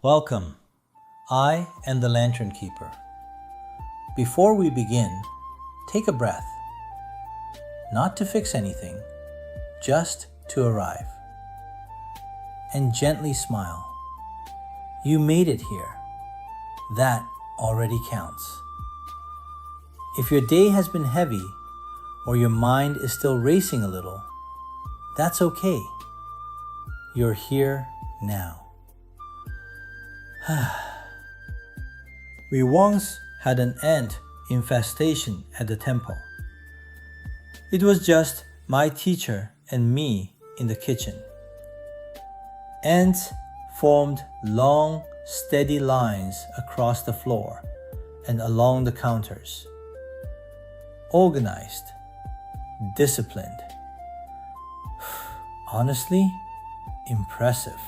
Welcome. I am the Lantern Keeper. Before we begin, take a breath. Not to fix anything, just to arrive. And gently smile. You made it here. That already counts. If your day has been heavy or your mind is still racing a little, that's okay. You're here now. We once had an ant infestation at the temple. It was just my teacher and me in the kitchen. Ants formed long, steady lines across the floor and along the counters. Organized, disciplined. Honestly, impressive.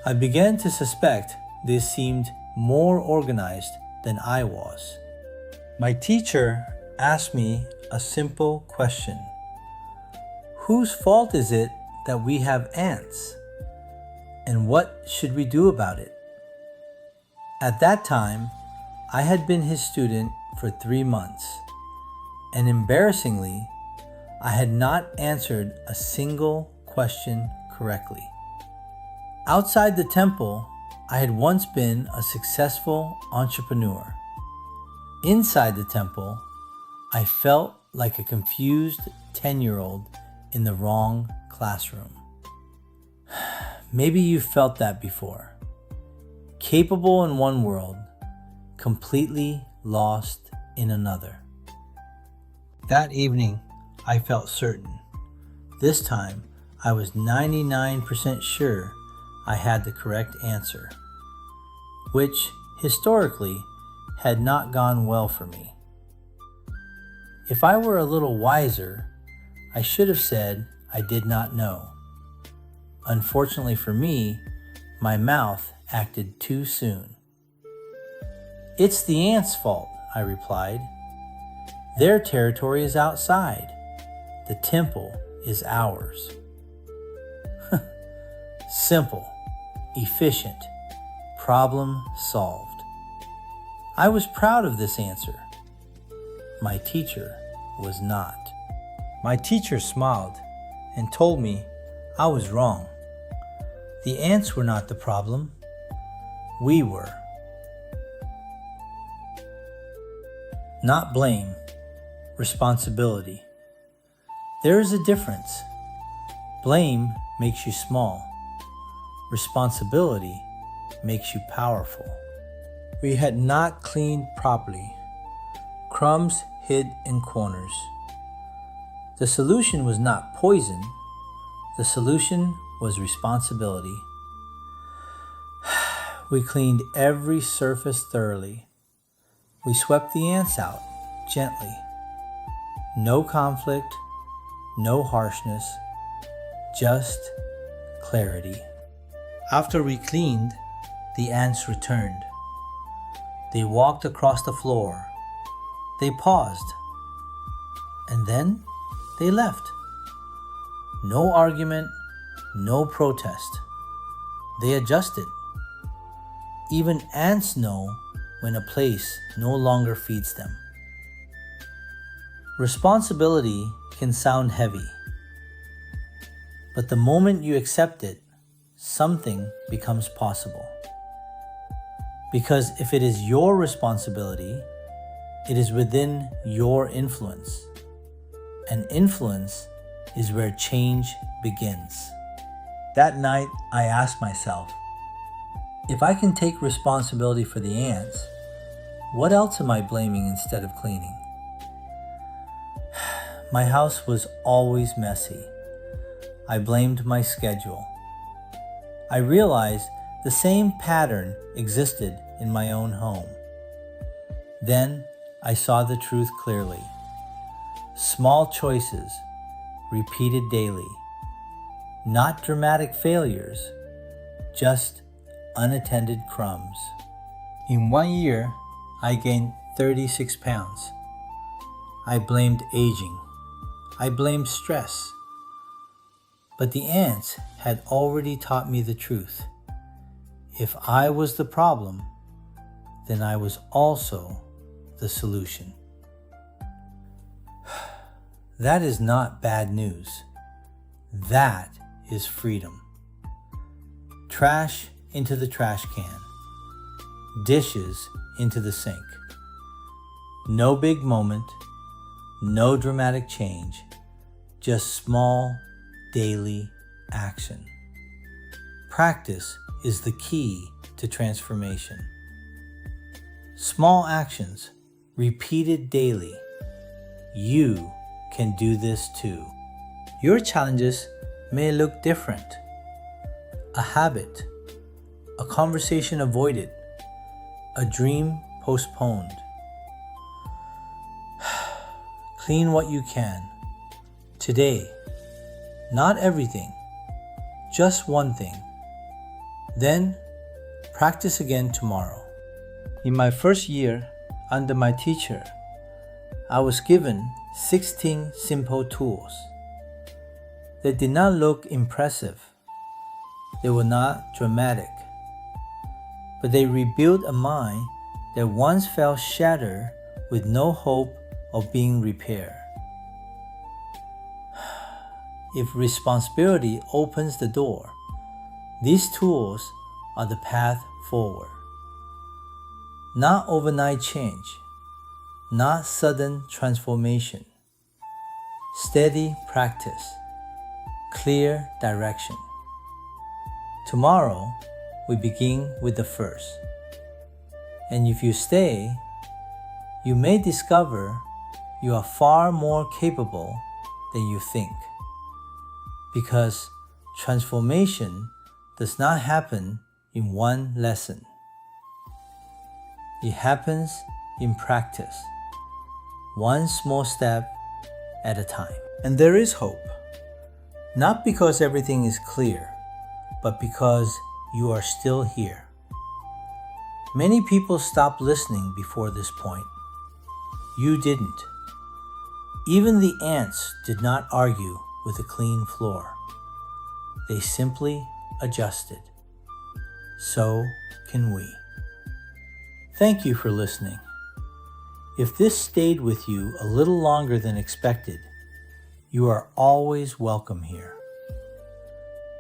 I began to suspect they seemed more organized than I was. My teacher asked me a simple question. Whose fault is it that we have ants? And what should we do about it? At that time, I had been his student for 3 months, and embarrassingly, I had not answered a single question correctly. Outside the temple, I had once been a successful entrepreneur. Inside the temple, I felt like a confused 10-year-old in the wrong classroom. Maybe you've felt that before. Capable in one world, completely lost in another. That evening, I felt certain. This time, I was 99% sure I had the correct answer, which historically had not gone well for me. If I were a little wiser, I should have said I did not know. Unfortunately for me, my mouth acted too soon. It's the ants' fault, I replied. Their territory is outside. The temple is ours. Simple, efficient, problem solved. I was proud of this answer. My teacher was not. My teacher smiled and told me I was wrong. The ants were not the problem. We were. Not blame, responsibility. There is a difference. Blame makes you small. Responsibility makes you powerful. We had not cleaned properly. Crumbs hid in corners. The solution was not poison. The solution was responsibility. We cleaned every surface thoroughly. We swept the ants out gently. No conflict, no harshness, just clarity. After we cleaned, the ants returned. They walked across the floor. They paused. And then they left. No argument, no protest. They adjusted. Even ants know when a place no longer feeds them. Responsibility can sound heavy, but the moment you accept it, something becomes possible. Because if it is your responsibility, it is within your influence. And influence is where change begins. That night, I asked myself, if I can take responsibility for the ants, what else am I blaming instead of cleaning? My house was always messy. I blamed my schedule. I realized the same pattern existed in my own home. Then I saw the truth clearly. Small choices, repeated daily. Not dramatic failures, just unattended crumbs. In 1 year, I gained 36 pounds. I blamed aging. I blamed stress. But the ants had already taught me the truth. If I was the problem, then I was also the solution. That is not bad news. That is freedom. Trash into the trash can. Dishes into the sink. No big moment, no dramatic change, just small daily action. Practice is the key to transformation. Small actions, repeated daily. You can do this too. Your challenges may look different. A habit, a conversation avoided, a dream postponed. Clean what you can. Today, not everything, just one thing. Then, practice again tomorrow. In my first year under my teacher, I was given 16 simple tools. They did not look impressive. They were not dramatic. But they rebuilt a mind that once felt shattered with no hope of being repaired. If responsibility opens the door, these tools are the path forward. Not overnight change, not sudden transformation. Steady practice, clear direction. Tomorrow, we begin with the first. And if you stay, you may discover you are far more capable than you think. Because transformation does not happen in one lesson. It happens in practice, one small step at a time. And there is hope, not because everything is clear, but because you are still here. Many people stopped listening before this point. You didn't. Even the ants did not argue with a clean floor. They simply adjusted. So can we. Thank you for listening. If this stayed with you a little longer than expected, you are always welcome here.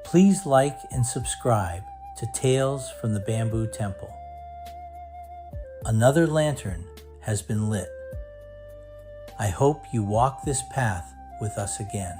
Please like and subscribe to Tales from the Bamboo Temple. Another lantern has been lit. I hope you walk this path with us again.